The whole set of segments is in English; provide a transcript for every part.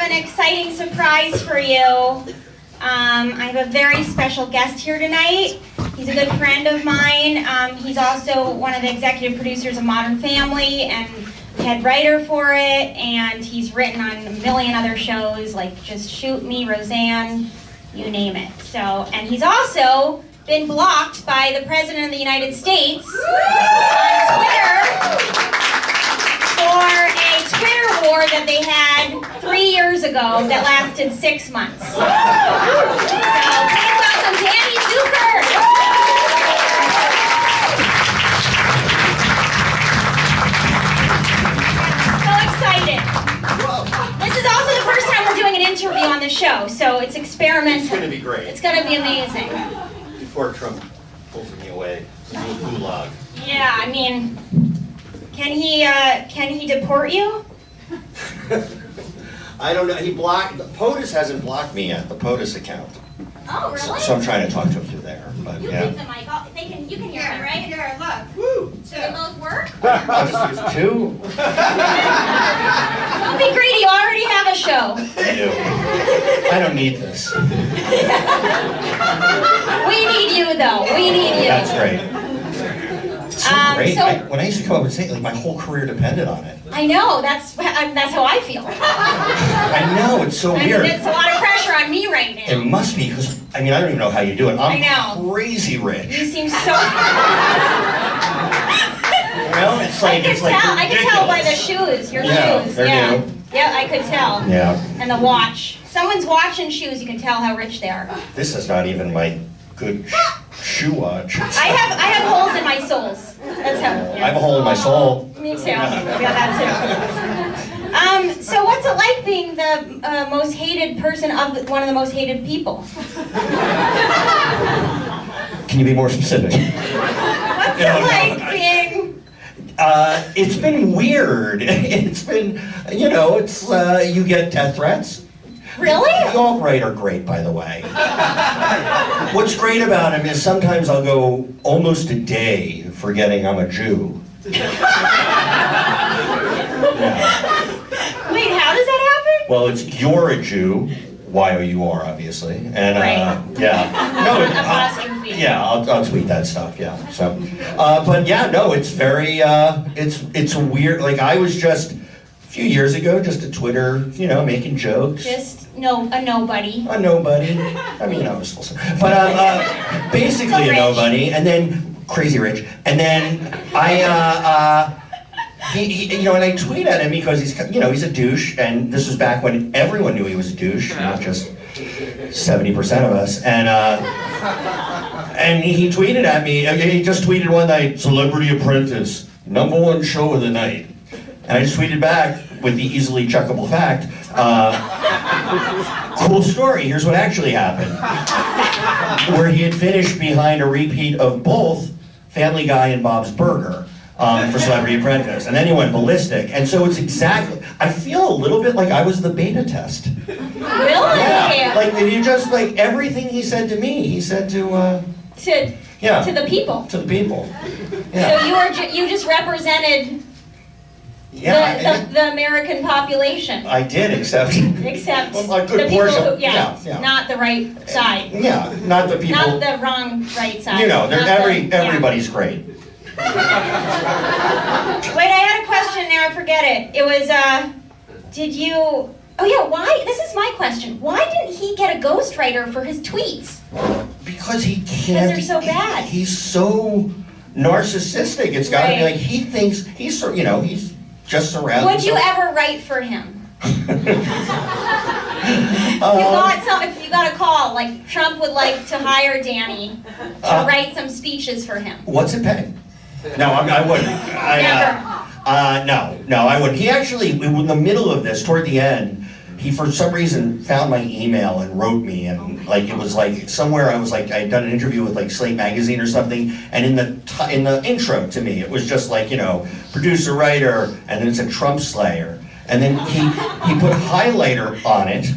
an exciting surprise for you. I have a very special guest here tonight. He's a good friend of mine. He's also one of the executive producers of Modern Family and head writer for it, and he's written on a million other shows like Just Shoot Me, Roseanne, you name it. And he's also been blocked by the President of the United States on Twitter for a Twitter war that they had 3 years ago that lasted 6 months. So please welcome Danny Zucker. So excited. This is also the first time we're doing an interview on the show, so it's experimental. It's going to be great. It's going to be amazing. Before Trump pulls me away to the gulag. Yeah, I mean, can he deport you? I don't know. POTUS hasn't blocked me yet, the POTUS account. Oh, really? So I'm trying to talk to him through there. But You yeah. keep the mic. You can hear me, right? Here, look. Woo! Do they both work? I'll just use two. Don't be greedy. You already have a show. I do. I don't need this. We need you, though. We need you. That's great. It's so great. so- When I used to come up and say, like, my whole career depended on it. I know. That's how I feel. I know, it's so I mean, weird. it's a lot of pressure on me right now. It must be, because, I mean, I don't even know how you do it. I know. Crazy You rich. seem so. Well, it's like, I could tell by the shoes. Your Yeah, shoes. they're Yeah. new. Yeah, I could tell. Yeah. And the watch. Someone's watch and shoes. You can tell how rich they are. This is not even my good shoe watch. I have holes in my soles. That's how. I have a hole in my soul. Me too. Yeah, that too. So what's it like being the most hated person of one of the most hated people? Can you be more specific? What's No, it no, like being? It's been weird. It's been, it's, you get death threats. Really? The alt-right are great, by the way. What's great about them is sometimes I'll go almost a day forgetting I'm a Jew. Yeah. Wait, how does that happen? Well, it's you're a Jew, Y-O-U-R, obviously, and Right. yeah, no, Apostrophe. yeah, I'll tweet that stuff, yeah. So, but yeah, no, it's very, it's weird. Like I was just a few years ago, just a Twitter, making jokes. Just a nobody. A nobody. I mean, I was still, but basically a nobody, and then crazy rich, and then and I tweet at him because he's a douche, and this was back when everyone knew he was a douche, not just 70% of us, and he tweeted at me. He just tweeted one night, "Celebrity Apprentice, #1 show of the night," and I just tweeted back with the easily checkable fact. Cool story, here's what actually happened. Where he had finished behind a repeat of both Family Guy and Bob's Burger for Celebrity Apprentice. And then he went ballistic. And so it's exactly, I feel a little bit like I was the beta test. Really? Yeah, like you just, like everything he said to me, he said to the people. To the people. Yeah. So you just represented Yeah, the American population. I did, except well, a good the people portion. who, yeah, not the right side. Yeah, not the people. Not the wrong right side. Everybody's great. Wait, I had a question now, I forget it. It was, why, this is my question. Why didn't he get a ghostwriter for his tweets? Because he can't. Because they're so bad. He's so narcissistic. It's gotta be Right. like, he thinks, he's just surrounded. Would you ever write for him? If you got a call, like Trump would like to hire Danny to write some speeches for him. What's it pay? No, I wouldn't. No, I wouldn't. He actually, in the middle of this, toward the end, he for some reason found my email and wrote me, and like it was like somewhere I was like I'd done an interview with like Slate magazine or something, and in the intro to me it was just like producer writer, and then it said Trump Slayer, and then he put highlighter on it,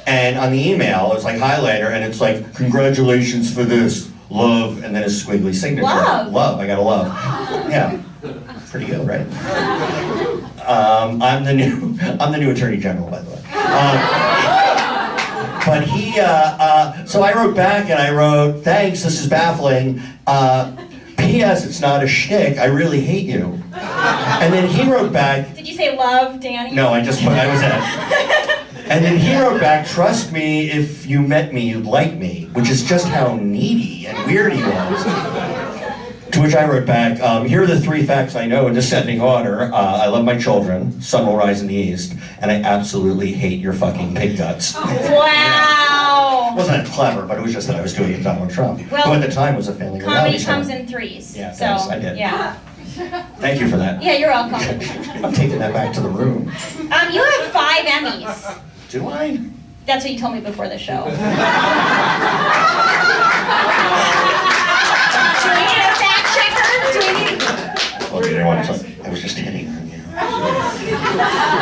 and on the email it was like highlighter, and it's like congratulations for this, love, and then a squiggly signature. Love, I got a love. Yeah, pretty good, right? I'm the new Attorney General, by the way. But he, so I wrote back and I wrote, thanks, this is baffling. P.S. It's not a shtick, I really hate you. And then he wrote back. Did you say love, Danny? No, I was at. And then he wrote back, trust me, if you met me, you'd like me, which is just how needy and weird he was. To which I wrote back, here are the 3 facts I know in descending order. I love my children, sun will rise in the east, and I absolutely hate your fucking pig guts. Wow! It wasn't that clever, but it was just that I was doing it to Donald Trump, Well, who at the time was a family reality Comedy star. comes in 3s. Yeah, so, thanks, I did. Yeah. Thank you for that. Yeah, you're welcome. I'm taking that back to the room. You have 5 Emmys. Do I? That's what you told me before the show. Do we need a fact checker? Do we need... Well, you didn't want to talk. I was just hitting her, you know.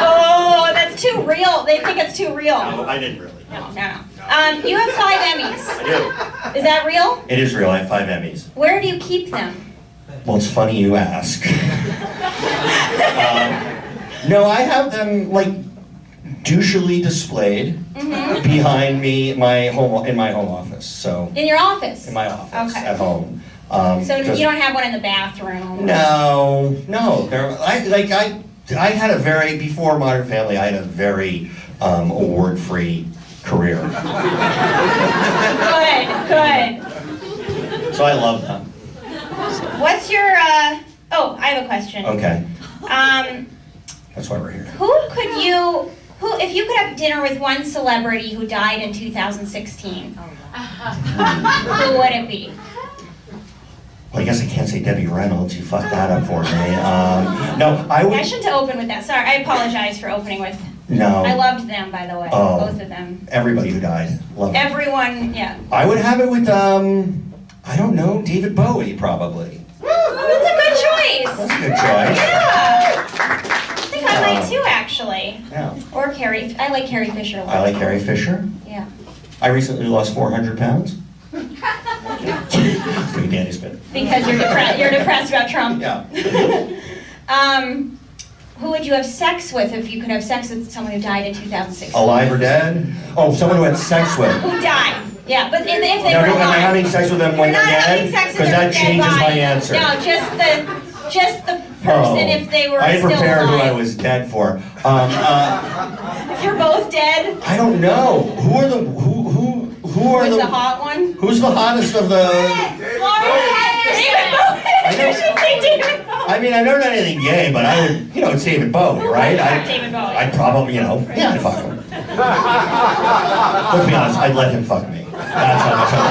Oh, that's too real. They think it's too real. No, I didn't really. No. You have 5 Emmys. I do. Is that real? It is real, I have 5 Emmys. Where do you keep them? Well, it's funny you ask. No, I have them, like, douchily displayed behind me, in my home office. So In your office? in my office Okay. at home. So just- you don't have one in the bathroom? No. I had a very, before Modern Family, I had a very award-free career. Good. So I love them. What's your, oh, I have a question. Okay, Um, that's why we're here. if you could have dinner with one celebrity who died in 2016, who would it be? Well, I guess I can't say Debbie Reynolds. You fucked that up for me. No, I would. I shouldn't open with that. Sorry, I apologize for opening with. No. I loved them, by the way, Oh. both of them. Everybody who died. Love them. Everyone, yeah. I would have it with, I don't know, David Bowie, probably. That's a good choice. That's a good choice. Yeah. I think I might too, actually. Yeah. Or Carrie. I like Carrie Fisher a lot. I like Carrie Fisher. Yeah. I recently lost 400 pounds. Doing Danny's bit. Because you're depressed about Trump. Yeah. Who would you have sex with if you could have sex with someone who died in 2016? Alive or dead? Oh, someone who had sex with. Who died? Yeah, but if they No, were am I alive. having sex with them when You're they're not having dead? sex with Because their that dead changes my body. answer. No, just the person if they were I still prepared alive. who I was dead for. If you're both dead, I don't know. Who are who's the hot one? Who's the hottest of the? David Bowie. You should say David Bowie. I mean, I've never done anything gay, but I would, it's David Bowie, right? Fuck David Bowie. I'd probably, yeah, I'd fuck him. Let's be honest, I'd let him fuck me. That's how much I would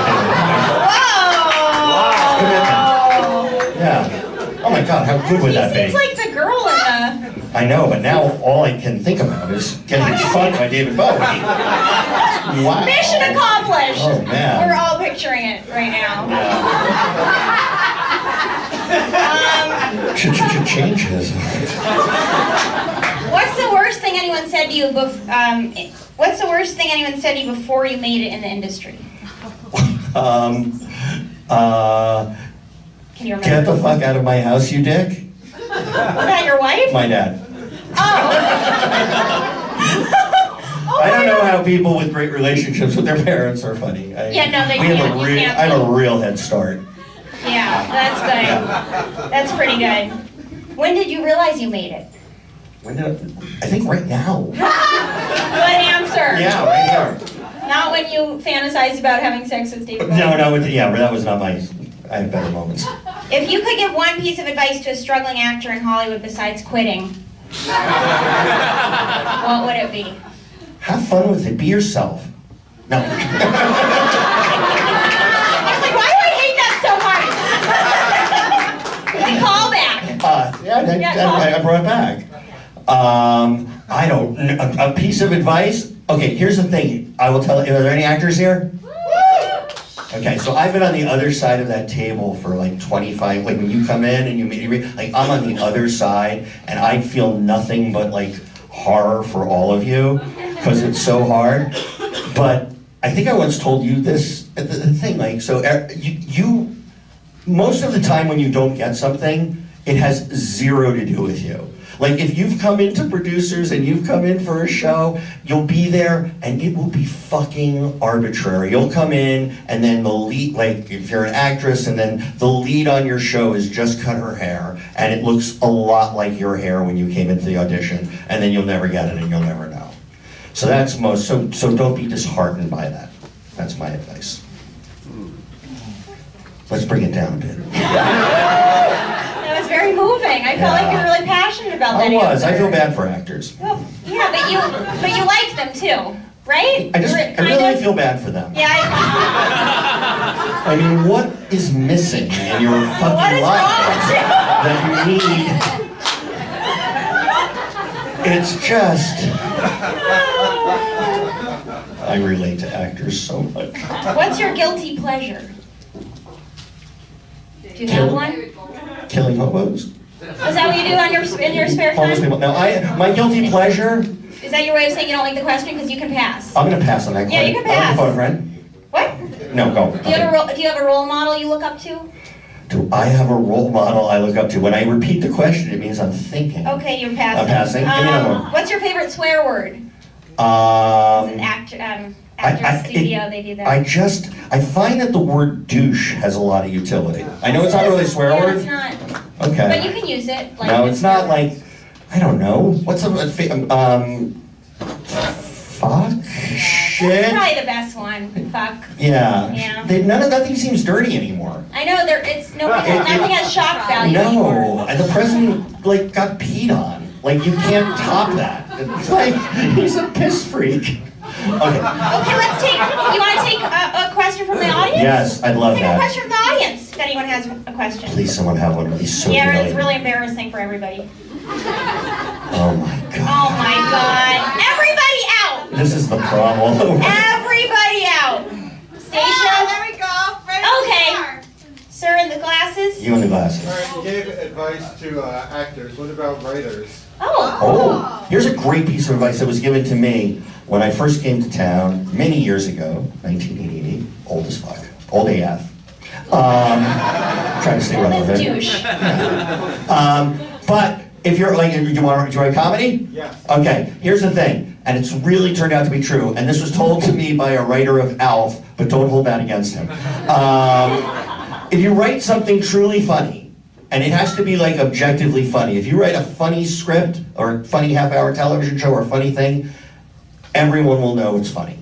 do. Whoa! Yeah. Oh my God, how good would that He seems be? like the girl in the... I know, but now all I can think about is getting fucked by David Bowie. Wow. Mission accomplished! Oh, man. We're all picturing it right now. Should change his. What's the worst thing anyone said to you what's the worst thing anyone said to you before you made it in the industry? Can you remember? Get the fuck out of my house, you dick. Was that your wife? My dad. Oh. I don't know how people with great relationships with their parents are funny. Yeah, no, they we have can't. You can't I have be. a real head start. Yeah, that's good. That's pretty good. When did you realize you made it? I think right now. Good answer. Yeah, right here. Not when you fantasized about having sex with David Bowie. No, that was not my. I have better moments. If you could give one piece of advice to a struggling actor in Hollywood besides quitting, what would it be? Have fun with it. Be yourself. No. I was like, why do I hate that so much? The callback. I brought it back. I don't. A piece of advice. Okay, here's the thing. I will tell. Are there any actors here? Okay, so I've been on the other side of that table for like 25, like when you come in and you meet, like I'm on the other side and I feel nothing but like horror for all of you because it's so hard. But I think I once told you this, the thing, like, so you, most of the time when you don't get something, it has zero to do with you. Like, if you've come into producers and you've come in for a show, you'll be there and it will be fucking arbitrary. You'll come in and then the lead, like, if you're an actress and then the lead on your show has just cut her hair and it looks a lot like your hair when you came into the audition, and then you'll never get it and you'll never know. So that's most, so don't be disheartened by that. That's my advice. Let's bring it down a bit. That was very moving. I felt like you were really passionate about that I was. answer. I feel bad for actors. Well, yeah, but you like them too, right? I really Kind of? feel bad for them. Yeah. I mean, what is missing in your fucking What is life wrong with you? that you need? It's just... I relate to actors so much. What's your guilty pleasure? Do you have one? Killing hobos? Is that what you do in your spare Homeless time? people. No, my guilty pleasure... Is that your way of saying you don't like the question? Because you can pass. I'm gonna pass on that Yeah, question. you can pass. I'm a friend. What? No, go. Do you have a role model you look up to? Do I have a role model I look up to? When I repeat the question, it means I'm thinking. Okay, you're passing. I'm passing. Give me another one. What's your favorite swear word? As an actor studio, they do that. I find that the word douche has a lot of utility. I know it's not really a swear yeah, word. It's not. Okay. But you can use it. Like, No, it's not like, I don't know. What's fuck? That's Shit? probably the best one. Fuck. Yeah. Yeah. Nothing seems dirty anymore. I know nothing has shock value anymore. No, and the president like got peed on. Like you can't top that. It's like he's a piss freak. Okay. Okay, let's take. You want to take a question from the audience? Yes, I'd love Let's take a that. question from the audience. If anyone has a question. Please, someone have one of these. So Yeah, it's humiliating. really embarrassing for everybody. Oh my god. Oh my God! Everybody out! This is the problem. Everybody out! Stacia. There we go. Right Okay. Sir in the glasses. You in the glasses. All right, you gave advice to actors. What about writers? Oh. Oh, here's a great piece of advice that was given to me when I first came to town many years ago, 1988. Old as fuck. Old AF. Trying to stay This relevant. douche. But if you're like, you want to write comedy? Yes. Okay, here's the thing, and it's really turned out to be true, and this was told to me by a writer of ALF, but don't hold that against him. If you write something truly funny, and it has to be like objectively funny, if you write a funny script, or a funny half-hour television show, or a funny thing, everyone will know it's funny.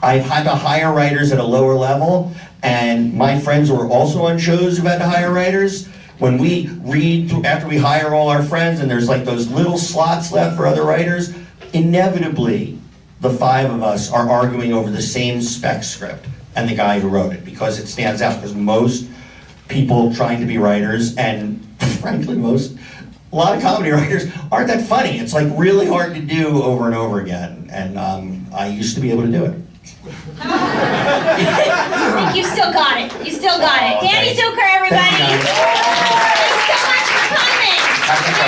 I've had to hire writers at a lower level, and my friends who are also on shows who've had to hire writers, when we read, after we hire all our friends and there's like those little slots left for other writers, inevitably the five of us are arguing over the same spec script and the guy who wrote it, because it stands out, because most people trying to be writers, and frankly a lot of comedy writers aren't that funny. It's like really hard to do over and over again, and I used to be able to do it. I think you still got it. You still got it. Oh, Danny thank you. Zucker, everybody. Thank you. Thanks so much for coming.